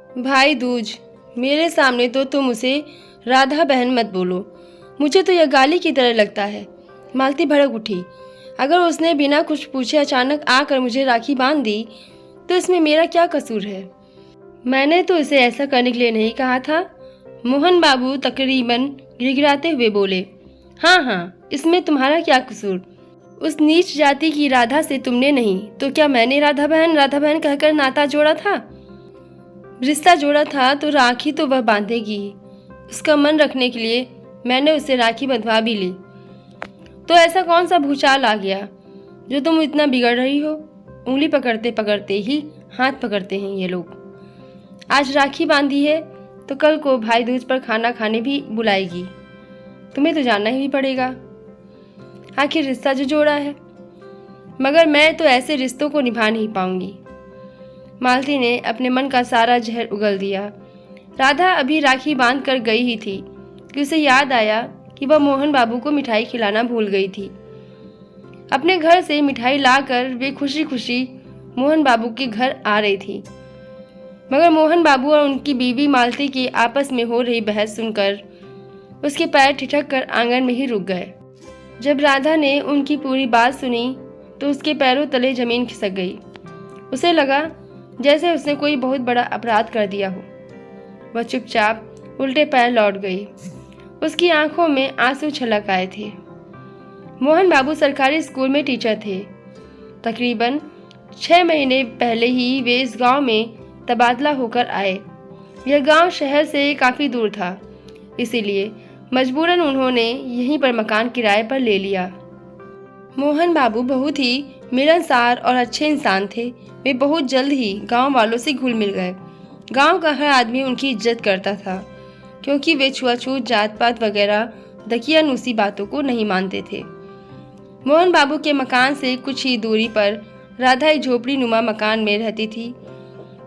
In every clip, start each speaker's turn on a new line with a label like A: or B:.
A: भाई दूज, मेरे सामने तो तुम उसे राधा बहन मत बोलो। मुझे तो यह गाली की तरह लगता है। मालती भड़क उठी। अगर उसने बिना कुछ पूछे अचानक आकर मुझे राखी बांध दी तो इसमें मेरा क्या कसूर है? मैंने तो इसे ऐसा करने के लिए नहीं कहा था। मोहन बाबू तकरीबन गिड़गिड़ाते हुए बोले। हाँ, इसमें तुम्हारा क्या कसूर? उस नीच जाति की राधा से तुमने नहीं तो क्या मैंने राधा बहन कहकर नाता जोड़ा था? रिश्ता जोड़ा था तो राखी तो वह बांधेगी ही। उसका मन रखने के लिए मैंने उसे राखी बंधवा भी ली। तो ऐसा कौन सा भूचाल आ गया जो तुम इतना बिगड़ रही हो? उंगली पकड़ते पकड़ते ही हाथ पकड़ते हैं ये लोग। आज राखी बांधी है तो कल को भाई दूज पर खाना खाने भी बुलाएगी। तुम्हें तो जानना ही पड़ेगा, आखिर रिश्ता जो जोड़ा है। मगर मैं तो ऐसे रिश्तों को निभा नहीं पाऊंगी। मालती ने अपने मन का सारा जहर उगल दिया। राधा अभी राखी बांध कर गई ही थी कि उसे याद आया कि वह मोहन बाबू को मिठाई खिलाना भूल गई थी। अपने घर से मिठाई लाकर वे खुशी खुशी मोहन बाबू के घर आ रही थी। मगर मोहन बाबू और उनकी बीवी मालती की आपस में हो रही बहस सुनकर उसके पैर ठिठक कर आंगन में ही रुक गए। जब राधा ने उनकी पूरी बात सुनी तो उसके पैरों तले जमीन खिसक गई। उसे लगा जैसे उसने कोई बहुत बड़ा अपराध कर दिया हो। वह चुपचाप उल्टे पैर लौट गई। उसकी आंखों में आंसू छलक आए थे। मोहन बाबू सरकारी स्कूल में टीचर थे। तकरीबन 6 महीने पहले ही वे इस गांव में तबादला होकर आए। यह गांव शहर से काफ़ी दूर था, इसीलिए मजबूरन उन्होंने यहीं पर मकान किराए पर ले लिया। मोहन बाबू बहुत ही मिलनसार और अच्छे इंसान थे। वे बहुत जल्द ही गांव वालों से घुल मिल गए। गांव का हर आदमी उनकी इज्जत करता था क्योंकि वे छुआछूत, जात पात वगैरह दकियानूसी बातों को नहीं मानते थे। मोहन बाबू के मकान से कुछ ही दूरी पर राधा एक झोपड़ी नुमा मकान में रहती थी।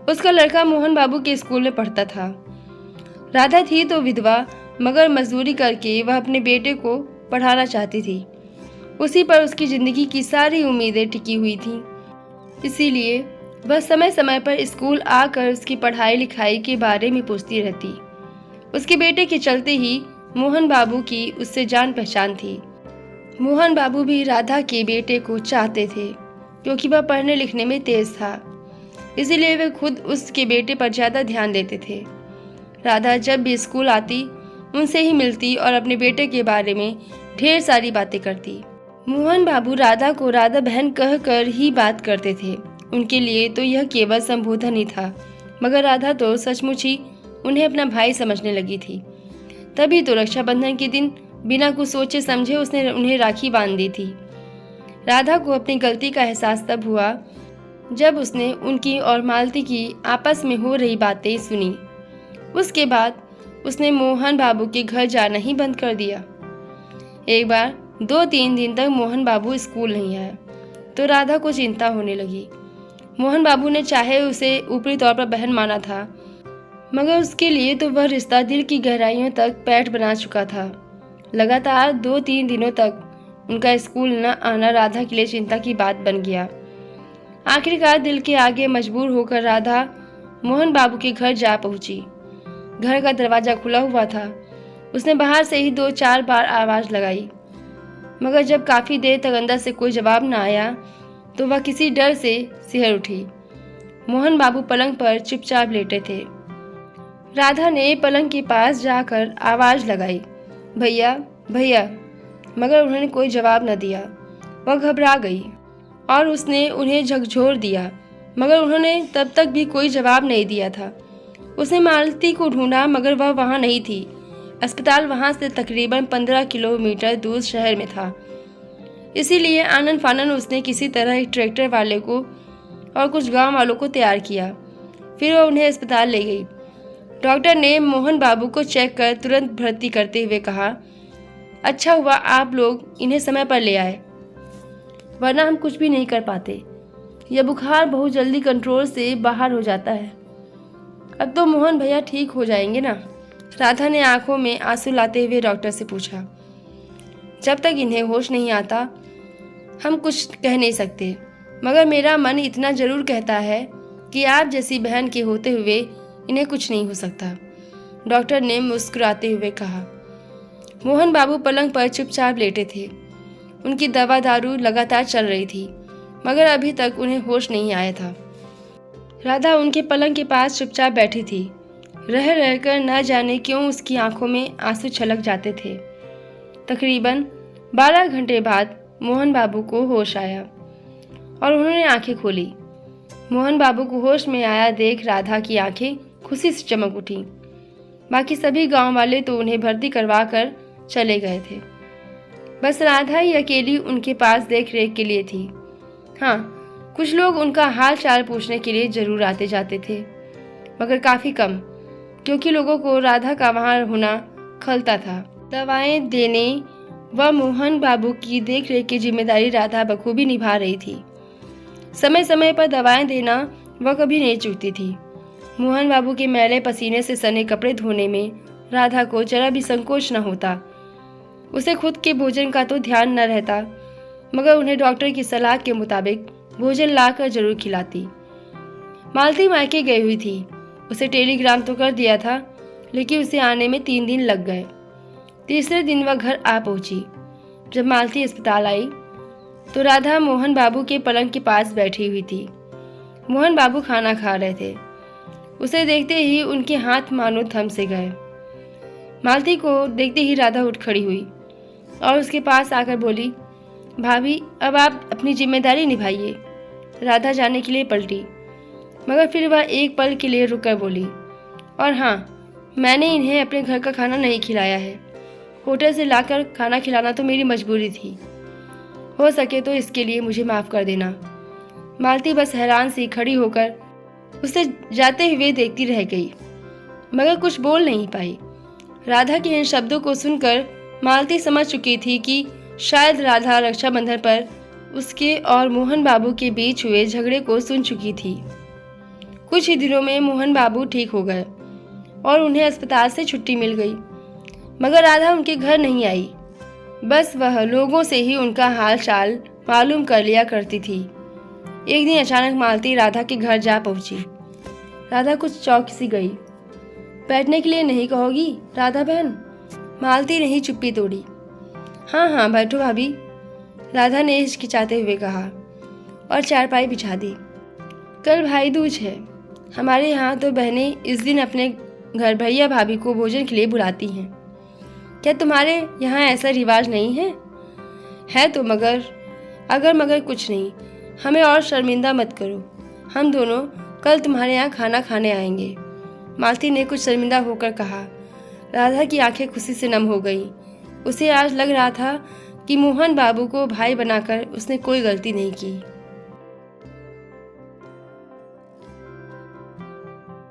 A: उसका लड़का मोहन बाबू के स्कूल में पढ़ता था। राधा थी तो विधवा, मगर मजदूरी करके वह अपने बेटे को पढ़ाना चाहती थी। उसी पर उसकी जिंदगी की सारी उम्मीदें टिकी हुई थीं। इसीलिए वह समय समय पर स्कूल आकर उसकी पढ़ाई लिखाई के बारे में पूछती रहती। उसके बेटे के चलते ही मोहन बाबू की उससे जान पहचान थी। मोहन बाबू भी राधा के बेटे को चाहते थे क्योंकि वह पढ़ने लिखने में तेज था। इसीलिए वे खुद उसके बेटे पर ज़्यादा ध्यान देते थे। राधा जब भी स्कूल आती उनसे ही मिलती और अपने बेटे के बारे में ढेर सारी बातें करती। मोहन बाबू राधा को राधा बहन कहकर ही बात करते थे। उनके लिए तो यह केवल संबोधन ही था, मगर राधा तो सचमुच ही उन्हें अपना भाई समझने लगी थी। तभी तो रक्षाबंधन के दिन बिना कुछ सोचे समझे उसने उन्हें राखी बांध दी थी। राधा को अपनी गलती का एहसास तब हुआ जब उसने उनकी और मालती की आपस में हो रही बातें सुनी। उसके बाद उसने मोहन बाबू के घर जाना ही बंद कर दिया। एक बार 2-3 दिन तक मोहन बाबू स्कूल नहीं आया तो राधा को चिंता होने लगी। मोहन बाबू ने चाहे उसे ऊपरी तौर पर बहन माना था, मगर उसके लिए तो वह रिश्ता दिल की गहराइयों तक पैठ बना चुका था। लगातार 2-3 दिनों तक उनका स्कूल न आना राधा के लिए चिंता की बात बन गया। आखिरकार दिल के आगे मजबूर होकर राधा मोहन बाबू के घर जा पहुंची। घर का दरवाज़ा खुला हुआ था। उसने बाहर से ही 2-4 बार आवाज़ लगाई, मगर जब काफ़ी देर तक अंदर से कोई जवाब न आया तो वह किसी डर से सिहर उठी। मोहन बाबू पलंग पर चुपचाप लेटे थे। राधा ने पलंग के पास जाकर आवाज़ लगाई, भैया भैया, मगर उन्होंने कोई जवाब न दिया। वह घबरा गई और उसने उन्हें झकझोर दिया, मगर उन्होंने तब तक भी कोई जवाब नहीं दिया था। उसने मालती को ढूंढा, मगर वह वहाँ नहीं थी। अस्पताल वहाँ से तकरीबन 15 किलोमीटर दूर शहर में था। इसीलिए आनन फानन उसने किसी तरह एक ट्रैक्टर वाले को और कुछ गांव वालों को तैयार किया। फिर वह उन्हें अस्पताल ले गई। डॉक्टर ने मोहन बाबू को चेक कर तुरंत भर्ती करते हुए कहा, अच्छा हुआ आप लोग इन्हें समय पर ले आए, वरना हम कुछ भी नहीं कर पाते। यह बुखार बहुत जल्दी कंट्रोल से बाहर हो जाता है। अब तो मोहन भैया ठीक हो जाएंगे ना? राधा ने आंखों में आंसू लाते हुए डॉक्टर से पूछा। जब तक इन्हें होश नहीं आता हम कुछ कह नहीं सकते, मगर मेरा मन इतना ज़रूर कहता है कि आप जैसी बहन के होते हुए इन्हें कुछ नहीं हो सकता, डॉक्टर ने मुस्कुराते हुए कहा। मोहन बाबू पलंग पर चुपचाप लेटे थे। उनकी दवा दारू लगातार चल रही थी, मगर अभी तक उन्हें होश नहीं आया था। राधा उनके पलंग के पास चुपचाप बैठी थी। रह रहकर न जाने क्यों उसकी आंखों में आंसू छलक जाते थे। तकरीबन 12 घंटे बाद मोहन बाबू को होश आया और उन्होंने आंखें खोली। मोहन बाबू को होश में आया देख राधा की आंखें खुशी से चमक उठी। बाकी सभी गांव वाले तो उन्हें भर्ती करवा कर चले गए थे। बस राधा ही अकेली उनके पास देख रेख के लिए थी। हाँ, कुछ लोग उनका हाल चाल पूछने के लिए जरूर आते जाते थे, मगर काफ़ी कम, क्योंकि लोगों को राधा का वहाँ होना खलता था। दवाएं देने व मोहन बाबू की देख रेख की जिम्मेदारी राधा बखूबी निभा रही थी। समय समय पर दवाएं देना वह कभी नहीं चूकती थी। मोहन बाबू के मैले पसीने से सने कपड़े धोने में राधा को जरा भी संकोच न होता। उसे खुद के भोजन का तो ध्यान न रहता, मगर उन्हें डॉक्टर की सलाह के मुताबिक भोजन लाकर जरूर खिलाती। मालती मायके गई हुई थी। उसे टेलीग्राम तो कर दिया था, लेकिन उसे आने में 3 दिन लग गए। तीसरे दिन वह घर आ पहुंची। जब मालती अस्पताल आई तो राधा मोहन बाबू के पलंग के पास बैठी हुई थी। मोहन बाबू खाना खा रहे थे। उसे देखते ही उनके हाथ मानो थम से गए। मालती को देखते ही राधा उठ खड़ी हुई और उसके पास आकर बोली, भाभी अब आप अपनी जिम्मेदारी निभाइए। राधा जाने के लिए पलटी, मगर फिर वह एक पल के लिए रुककर बोली, और हाँ, मैंने इन्हें अपने घर का खाना नहीं खिलाया है। होटल से लाकर खाना खिलाना तो मेरी मजबूरी थी। हो सके तो इसके लिए मुझे माफ़ कर देना। मालती बस हैरान सी खड़ी होकर उसे जाते हुए देखती रह गई, मगर कुछ बोल नहीं पाई। राधा के इन शब्दों को सुनकर मालती समझ चुकी थी कि शायद राधा रक्षाबंधन पर उसके और मोहन बाबू के बीच हुए झगड़े को सुन चुकी थी। कुछ ही दिनों में मोहन बाबू ठीक हो गए और उन्हें अस्पताल से छुट्टी मिल गई, मगर राधा उनके घर नहीं आई। बस वह लोगों से ही उनका हाल चाल मालूम कर लिया करती थी। एक दिन अचानक मालती राधा के घर जा पहुंची। राधा कुछ चौंकी सी गई। बैठने के लिए नहीं कहोगी राधा बहन? मालती ने ही चुप्पी तोड़ी। हाँ हाँ बैठो भाभी, राधा ने हिचकिचाते हुए कहा और चारपाई बिछा दी। कल भाई दूज है। हमारे यहाँ तो बहनें इस दिन अपने घर भैया भाभी को भोजन के लिए बुलाती हैं। क्या तुम्हारे यहाँ ऐसा रिवाज नहीं है? है तो, मगर कुछ नहीं। हमें और शर्मिंदा मत करो। हम दोनों कल तुम्हारे यहाँ खाना खाने आएंगे। मालती ने कुछ शर्मिंदा होकर कहा। राधा की आंखें खुशी से नम हो गईं। उसे आज लग रहा था कि मोहन बाबू को भाई बनाकर उसने कोई गलती नहीं की।